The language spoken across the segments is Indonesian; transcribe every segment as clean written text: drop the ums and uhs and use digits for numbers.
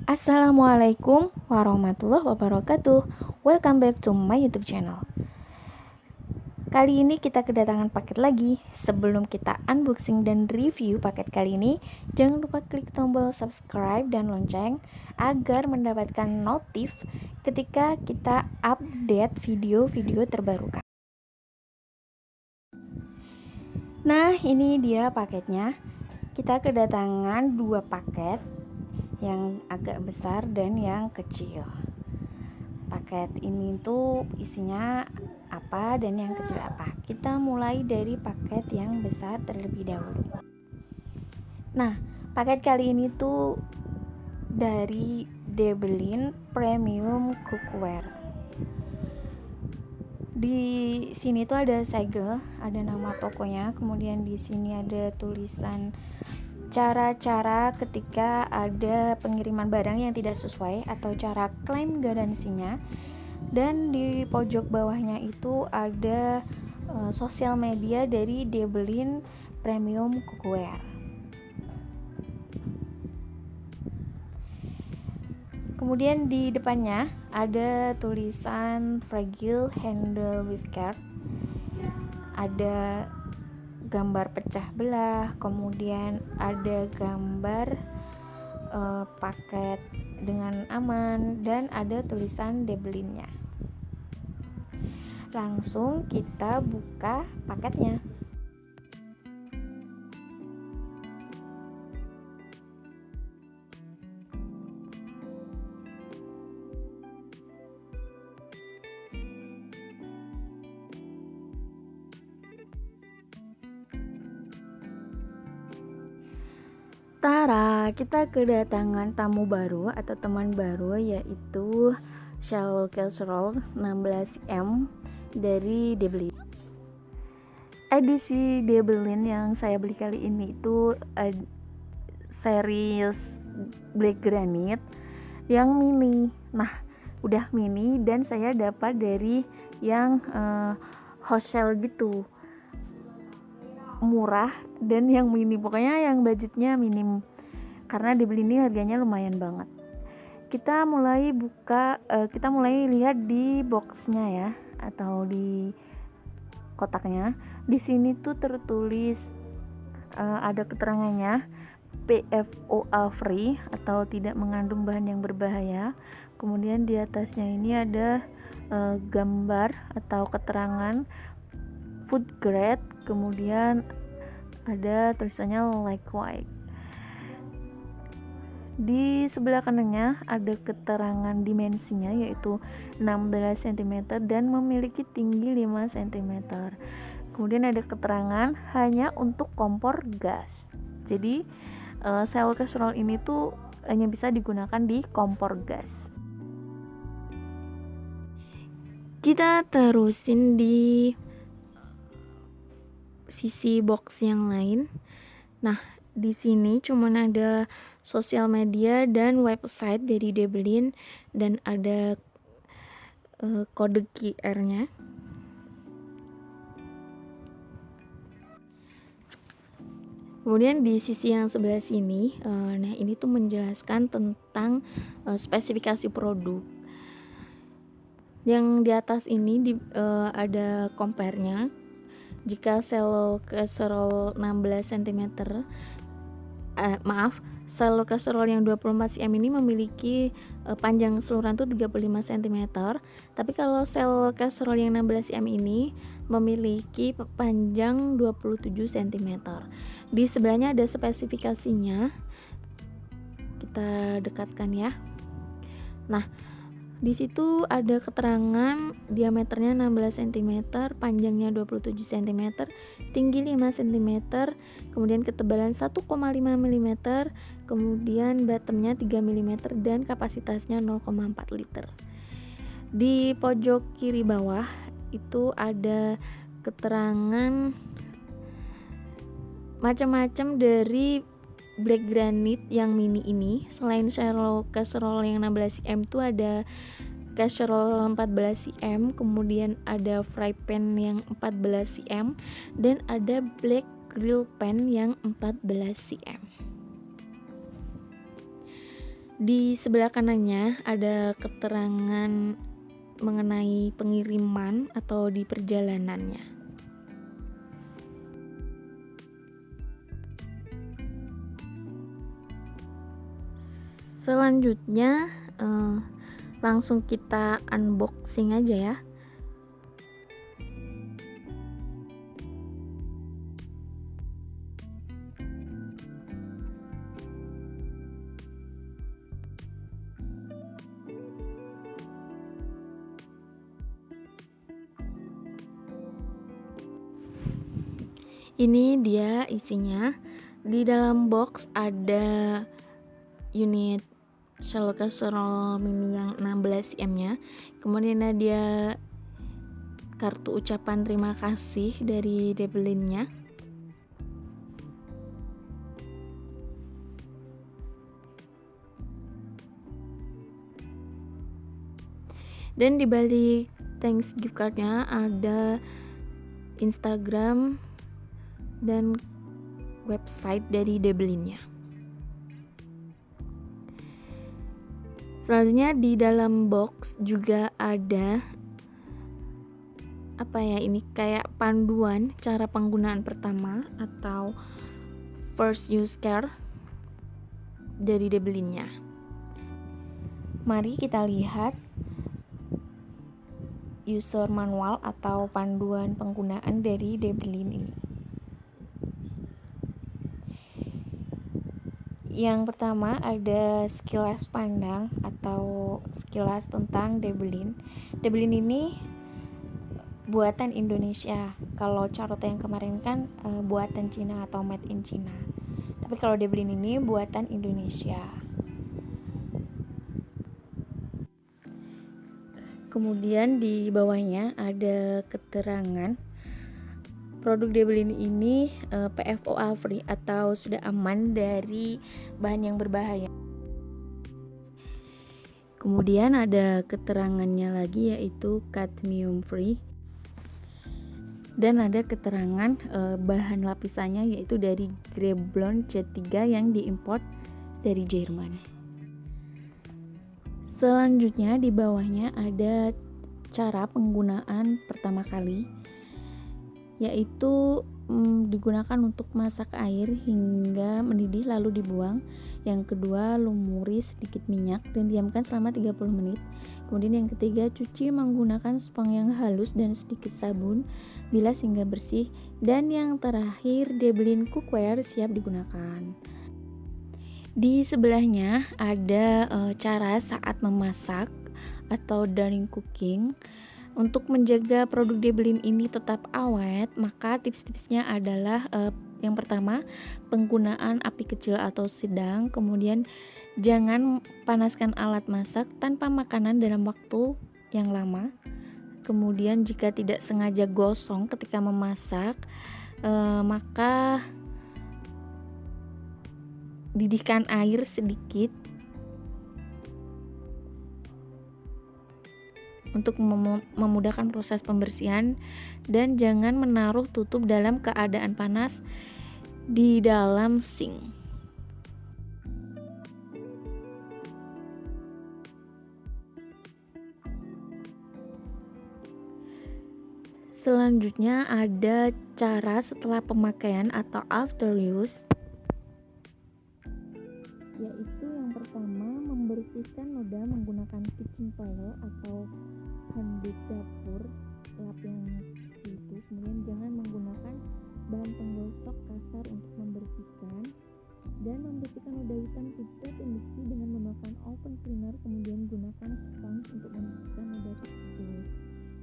Assalamualaikum warahmatullahi wabarakatuh. Welcome back to my YouTube channel. Kali ini kita kedatangan paket lagi. Sebelum kita unboxing dan review paket kali ini, jangan lupa klik tombol subscribe dan lonceng agar mendapatkan notif ketika kita update video-video terbaru. Nah, ini dia paketnya. Kita kedatangan 2 paket, yang agak besar dan yang kecil. Paket ini tuh isinya apa dan yang kecil apa. Kita mulai dari paket yang besar terlebih dahulu. Nah, paket kali ini tuh dari Deblin Premium Cookware. Di sini tuh ada segel, ada nama tokonya, kemudian di sini ada tulisan cara-cara ketika ada pengiriman barang yang tidak sesuai atau cara klaim garansinya, dan di pojok bawahnya itu ada sosial media dari Deblin Premium Cookware. Kemudian di depannya ada tulisan Fragile Handle with Care, ada gambar pecah belah, kemudian ada gambar paket dengan aman, dan ada tulisan Deblinnya. Langsung kita buka paketnya. Tara, kita kedatangan tamu baru atau teman baru, yaitu shallow casserole 16M dari Deblin. Edisi Deblin yang saya beli kali ini itu series Black Granite yang mini. Nah, udah mini dan saya dapat dari yang wholesale gitu, murah dan yang mini, pokoknya yang budgetnya minim, karena dibeli ini harganya lumayan banget. Kita mulai lihat di boxnya ya, atau di kotaknya. Di sini tuh tertulis ada keterangannya PFOA free atau tidak mengandung bahan yang berbahaya. Kemudian di atasnya ini ada gambar atau keterangan food grade, kemudian ada tulisannya like white. Di sebelah kanannya ada keterangan dimensinya, yaitu 16 cm dan memiliki tinggi 5 cm. Kemudian ada keterangan hanya untuk kompor gas. Jadi shallow casserole ini tuh hanya bisa digunakan di kompor gas. Kita terusin di sisi box yang lain. Nah, di sini cuma ada sosial media dan website dari Deblin dan ada kode QR-nya. Kemudian di sisi yang sebelah sini, nah ini tuh menjelaskan tentang spesifikasi produk. Yang di atas ini ada compare-nya. Jika shallow casserole 16 cm, shallow casserole yang 24 cm ini memiliki panjang keseluruhan tuh 35 cm, tapi kalau shallow casserole yang 16 cm ini memiliki panjang 27 cm. Di sebelahnya ada spesifikasinya, kita dekatkan ya. Nah, di situ ada keterangan diameternya 16 cm, panjangnya 27 cm, tinggi 5 cm, kemudian ketebalan 1,5 mm, kemudian bottomnya 3 mm dan kapasitasnya 0,4 liter. Di pojok kiri bawah itu ada keterangan macam-macam dari Black Granite yang mini ini. Selain shallow casserole yang 16 cm itu ada casserole 14 cm, kemudian ada fry pan yang 14 cm, dan ada black grill pan yang 14 cm. Di sebelah kanannya ada keterangan mengenai pengiriman atau di perjalanannya. Selanjutnya langsung kita unboxing aja ya. Ini dia isinya. Di dalam box ada unit shallow casserole mini yang 16 cm nya. Kemudian ada kartu ucapan terima kasih dari Debelinnya. Dan di balik thanks gift cardnya ada Instagram dan website dari Debelinnya. Selanjutnya di dalam box juga ada ini kayak panduan cara penggunaan pertama atau first use care dari Debelinnya. Mari kita lihat user manual atau panduan penggunaan dari Debelin ini. Yang pertama ada sekilas pandang atau sekilas tentang Debelin. Debelin ini buatan Indonesia. Kalau Carrot yang kemarin kan buatan Cina atau made in China. Tapi kalau Debelin ini buatan Indonesia. Kemudian di bawahnya ada keterangan produk Debelin ini PFOA free atau sudah aman dari bahan yang berbahaya. Kemudian ada keterangannya lagi yaitu cadmium free. Dan ada keterangan bahan lapisannya yaitu dari Greblon C3 yang diimpor dari Jerman. Selanjutnya di bawahnya ada cara penggunaan pertama kali, yaitu digunakan untuk masak air hingga mendidih lalu dibuang. Yang kedua, lumuri sedikit minyak dan diamkan selama 30 menit. Kemudian yang ketiga, cuci menggunakan spons yang halus dan sedikit sabun, bilas hingga bersih. Dan yang terakhir, Debelin cookware siap digunakan. Di sebelahnya ada cara saat memasak atau during cooking. Untuk menjaga produk Debelin ini tetap awet, maka tips-tipsnya adalah yang pertama, penggunaan api kecil atau sedang. Kemudian jangan panaskan alat masak tanpa makanan dalam waktu yang lama. Kemudian jika tidak sengaja gosong ketika memasak, maka didihkan air sedikit untuk memudahkan proses pembersihan, dan jangan menaruh tutup dalam keadaan panas di dalam sink. Selanjutnya ada cara setelah pemakaian atau after use, yaitu yang pertama membersihkan noda menggunakan kitchen towel atau handuk dapur lap yang itu. Kemudian jangan menggunakan bahan penggosok kasar untuk membersihkan, dan membersihkan noda hitam tidak induksi dengan menggunakan oven cleaner. Kemudian gunakan spons untuk membersihkan noda kecil.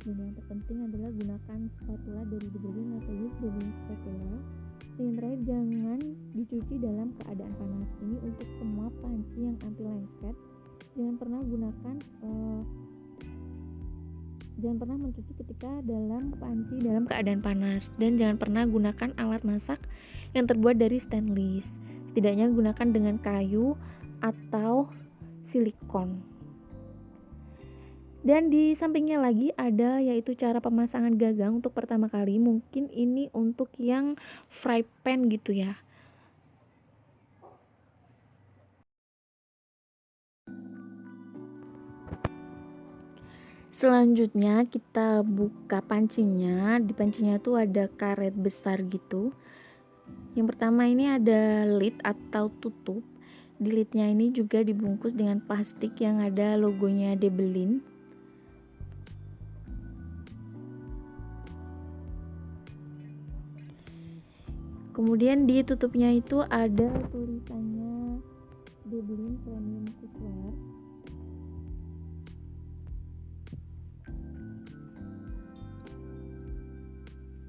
Dan yang terpenting adalah gunakan spatula dari Debelin atau use Debelin spatula. Dan yang terakhir, jangan dicuci dalam keadaan panas. Ini untuk semua panci yang anti lengket. Jangan pernah mencuci ketika dalam panci dalam keadaan panas, dan jangan pernah gunakan alat masak yang terbuat dari stainless. Setidaknya gunakan dengan kayu atau silikon. Dan di sampingnya lagi ada yaitu cara pemasangan gagang untuk pertama kali. Mungkin ini untuk yang fry pan gitu ya. Selanjutnya kita buka pancinya. Di pancinya tuh ada karet besar gitu. Yang pertama ini ada lid atau tutup. Di lidnya ini juga dibungkus dengan plastik yang ada logonya Debelin. Kemudian di tutupnya itu ada tulisannya Debelin Premium Cookware.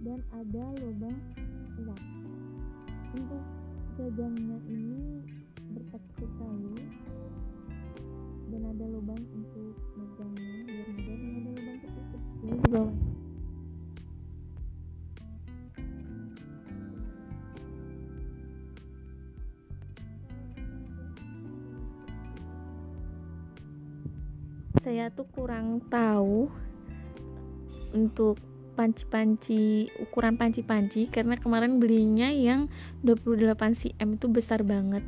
Dan ada lubang uap. Untuk gagangnya ini bertekstur kayu dan ada lubang untuk megangnya biar mudah, dan ada lubang kecil di bawah. Saya tuh kurang tahu untuk panci-panci, ukuran panci-panci, karena kemarin belinya yang 28 cm itu besar banget,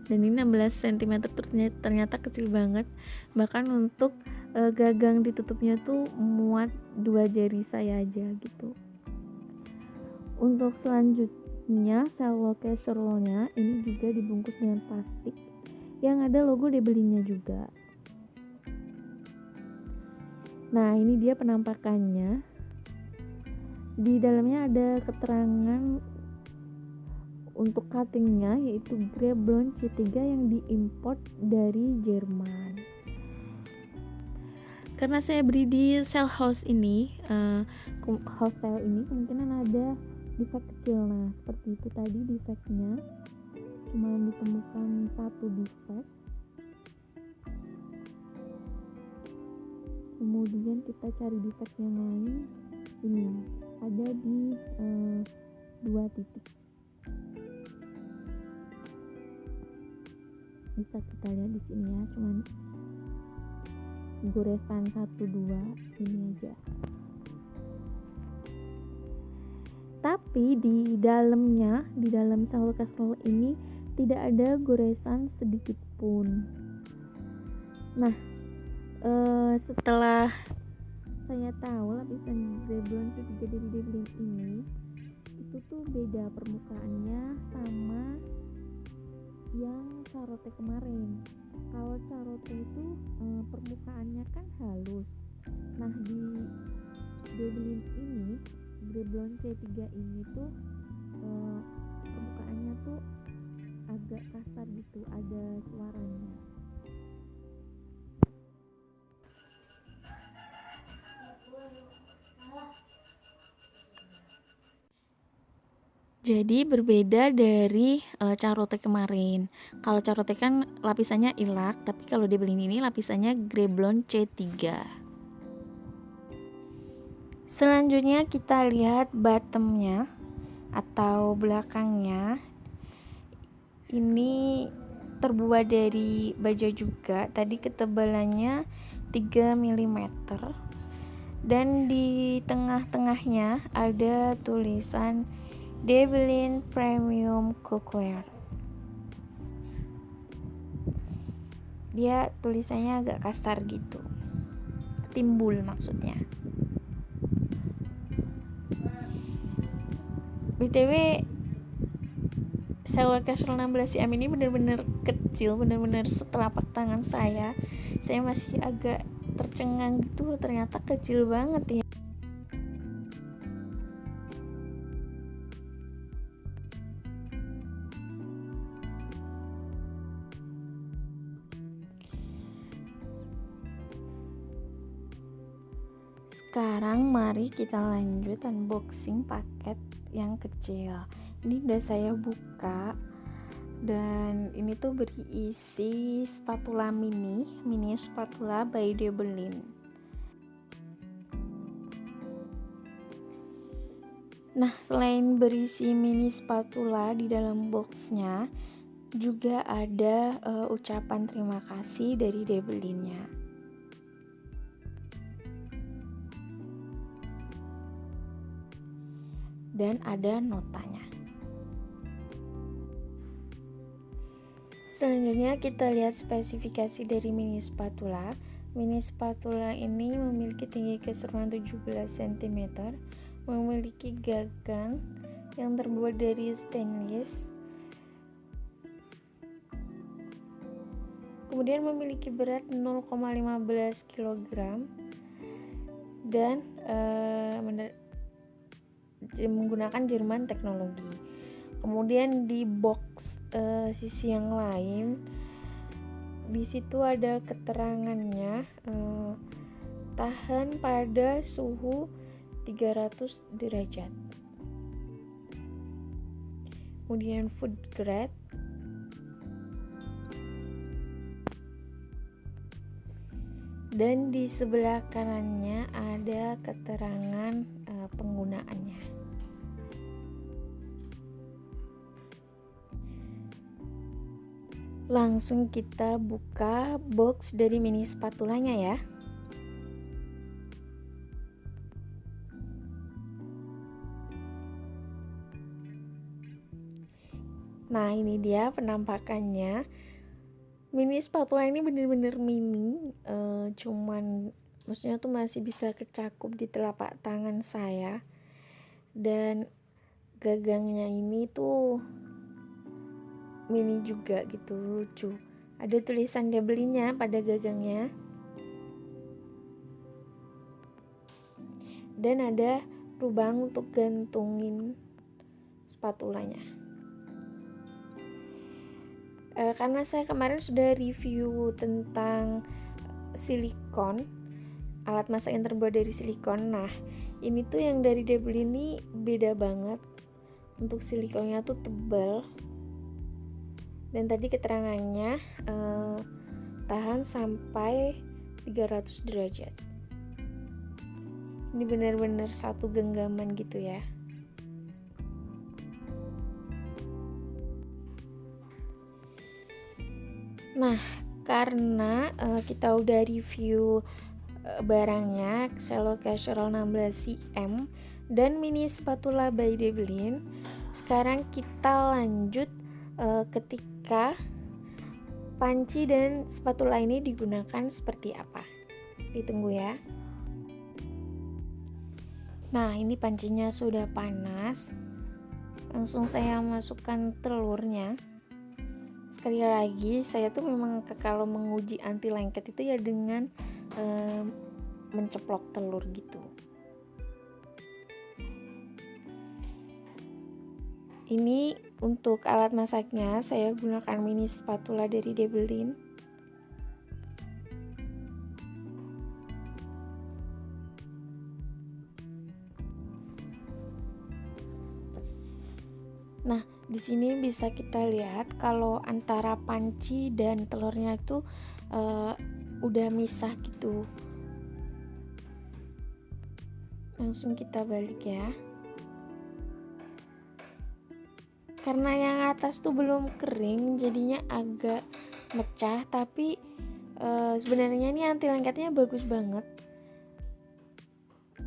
dan ini 16 cm ternyata kecil banget. Bahkan untuk gagang ditutupnya tuh muat 2 jari saya aja gitu. Untuk selanjutnya salvo casserole-nya ini juga dibungkus dengan plastik yang ada logo Debelinnya juga. Nah, ini dia penampakannya. Di dalamnya ada keterangan untuk cuttingnya, yaitu Greblon C3 yang diimport dari Jerman. Karena saya beli di sale house ini, hotel ini kemungkinan ada defect kecil. Nah, seperti itu tadi defectnya, cuma ditemukan 1 defect. Kemudian kita cari defect yang lain. Ini ada di 2 titik. Bisa kita lihat di sini ya, cuman goresan 1-2 ini aja. Tapi di dalamnya, di dalam salvo casserole ini tidak ada goresan sedikit pun. Nah, setelah saya tahu lapisan Greblon C3 dari Debelin ini itu tuh beda permukaannya sama yang carote kemarin. Kalau carote itu permukaannya kan halus. Nah, di Debelin ini, Greblon C3 ini tuh permukaannya tuh agak kasar gitu, ada suaranya. Jadi berbeda dari carote kemarin. Kalau carote kan lapisannya ilak, tapi kalau Debelin ini lapisannya Greblon C3. Selanjutnya kita lihat bottomnya atau belakangnya. Ini terbuat dari baja juga. Tadi ketebalannya 3 mm. Dan di tengah-tengahnya ada tulisan Debelin Premium Cookware. Dia tulisannya agak kasar gitu, timbul maksudnya. BTW salvo casserole 16 cm ini benar-benar kecil, benar-benar setelapak tangan saya. Saya masih agak tercengang gitu, ternyata kecil banget ya. Sekarang mari kita lanjut unboxing paket yang kecil. Ini udah saya buka, dan ini tuh berisi spatula mini spatula by Debelin. Nah, selain berisi mini spatula, di dalam boxnya juga ada ucapan terima kasih dari Debelinnya. Dan ada notanya. Selanjutnya kita lihat spesifikasi dari mini spatula. Mini spatula ini memiliki tinggi keseluruhan 17 cm, memiliki gagang yang terbuat dari stainless, kemudian memiliki berat 0,15 kg dan menggunakan Jerman teknologi. Kemudian di box sisi yang lain, di situ ada keterangannya, tahan pada suhu 300 derajat. Kemudian food grade, dan di sebelah kanannya ada keterangan penggunaannya. Langsung kita buka box dari mini spatulanya ya. Nah, ini dia penampakannya. Mini spatula ini bener-bener mini, cuman maksudnya tuh masih bisa kecakup di telapak tangan saya. Dan gagangnya ini tuh mini juga gitu, lucu. Ada tulisan Debelinnya pada gagangnya. Dan ada lubang untuk gantungin spatulanya. Karena saya kemarin sudah review tentang silikon, alat masak yang terbuat dari silikon. Nah, ini tuh yang dari Debelin ini beda banget. Untuk silikonnya tuh tebal. Dan tadi keterangannya tahan sampai 300 derajat. Ini benar-benar satu genggaman gitu ya. Nah, karena kita udah review barangnya, Xelo Casserole 16 cm dan mini spatula by Debelin, sekarang kita lanjut ketika panci dan spatula ini digunakan seperti apa. Ditunggu ya. Nah, ini pancinya sudah panas. Langsung saya masukkan telurnya. Sekali lagi, saya tuh memang kalau menguji anti lengket itu ya dengan menceplok telur gitu. Ini untuk alat masaknya saya gunakan mini spatula dari Debelin. Nah, di sini bisa kita lihat kalau antara panci dan telurnya itu udah misah gitu. Langsung kita balik ya. Karena yang atas tuh belum kering, jadinya agak mecah, tapi sebenarnya ini anti lengketnya bagus banget.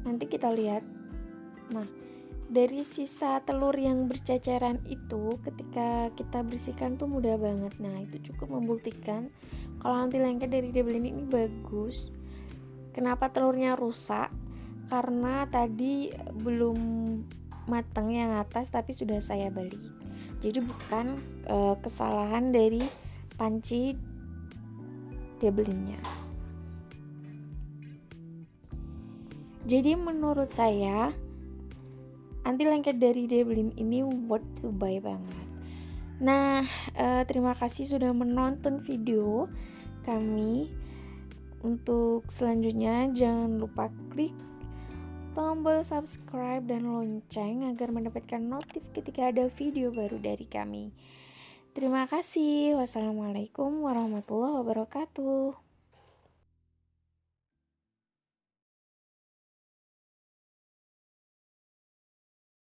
Nanti kita lihat. Nah, dari sisa telur yang berceceran itu, ketika kita bersihkan tuh mudah banget. Nah, itu cukup membuktikan kalau anti lengket dari Debelin ini bagus. Kenapa telurnya rusak? Karena tadi belum matang yang atas, tapi sudah saya balik. Jadi bukan kesalahan dari panci Debelinnya. Jadi menurut saya anti lengket dari Debelin ini worth to buy banget. Nah, terima kasih sudah menonton video kami. Untuk selanjutnya jangan lupa klik tombol subscribe dan lonceng agar mendapatkan notif ketika ada video baru dari kami. Terima kasih. Wassalamualaikum warahmatullahi wabarakatuh.